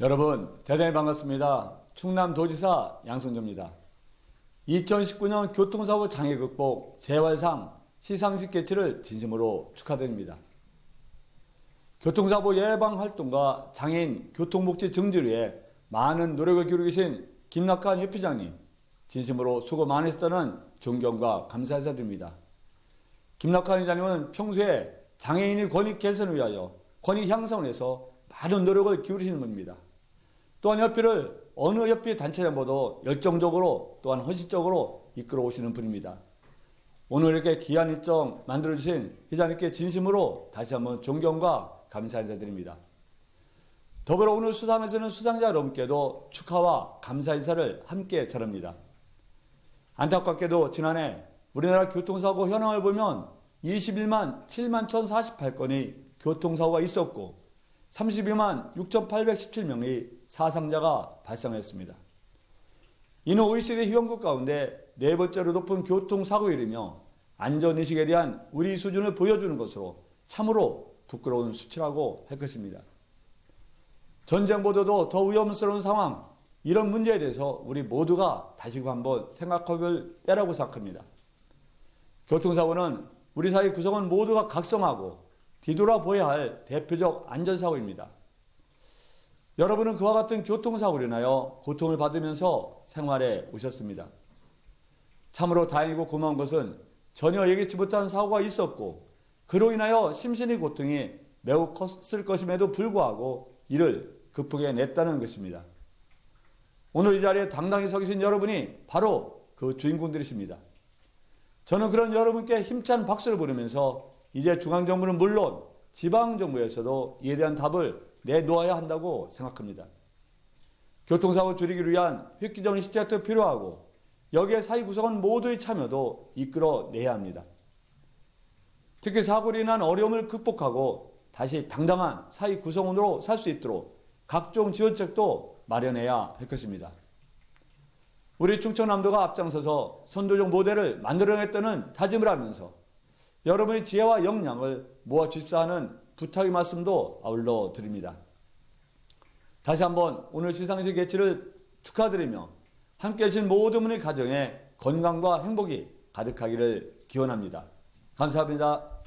여러분 대단히 반갑습니다. 충남도지사 양성조입니다. 2019년 교통사고 장애 극복 재활상 시상식 개최를 진심으로 축하드립니다. 교통사고 예방 활동과 장애인 교통복지 증진을 위해 많은 노력을 기울이고 계신 김낙한 회피장님 진심으로 수고 많으셨다는 존경과 감사 인사드립니다. 김낙한 회장님은 평소에 장애인의 권익 개선을 위하여 권익 향상을 위해서 많은 노력을 기울이시는 분입니다. 또한 협회를 어느 협회 단체장보다 열정적으로 또한 헌신적으로 이끌어 오시는 분입니다. 오늘 이렇게 귀한 일정 만들어주신 회장님께 진심으로 다시 한번 존경과 감사 인사드립니다. 더불어 오늘 수상에서는 수상자 여러분께도 축하와 감사 인사를 함께 전합니다. 안타깝게도 지난해 우리나라 교통사고 현황을 보면 21만 7만 1,048건의 교통사고가 있었고 32만 6,817명의 사상자가 발생했습니다. 이는 OECD 회원국 가운데 네 번째로 높은 교통사고율이며 안전의식에 대한 우리 수준을 보여주는 것으로 참으로 부끄러운 수치라고 할 것입니다. 전쟁보다도 더 위험스러운 상황, 이런 문제에 대해서 우리 모두가 다시금 한번 생각해볼 때라고 생각합니다. 교통사고는 우리 사회 구성원 모두가 각성하고 뒤돌아보아야 할 대표적 안전사고입니다. 여러분은 그와 같은 교통사고로 인하여 고통을 받으면서 생활해 오셨습니다. 참으로 다행이고 고마운 것은 전혀 예기치 못한 사고가 있었고 그로 인하여 심신의 고통이 매우 컸을 것임에도 불구하고 이를 극복해냈다는 것입니다. 오늘 이 자리에 당당히 서 계신 여러분이 바로 그 주인공들이십니다. 저는 그런 여러분께 힘찬 박수를 보내면서 이제 중앙정부는 물론 지방정부에서도 이에 대한 답을 내놓아야 한다고 생각합니다. 교통사고 줄이기를 위한 획기적인 시책도 필요하고 여기에 사회 구성원 모두의 참여도 이끌어내야 합니다. 특히 사고로 인한 어려움을 극복하고 다시 당당한 사회 구성원으로 살 수 있도록 각종 지원책도 마련해야 할 것입니다. 우리 충청남도가 앞장서서 선도적 모델을 만들어냈다는 다짐을 하면서 여러분의 지혜와 역량을 모아주십사 하는 부탁의 말씀도 아울러 드립니다. 다시 한번 오늘 시상식 개최를 축하드리며 함께 해주신 모든 분의 가정에 건강과 행복이 가득하기를 기원합니다. 감사합니다.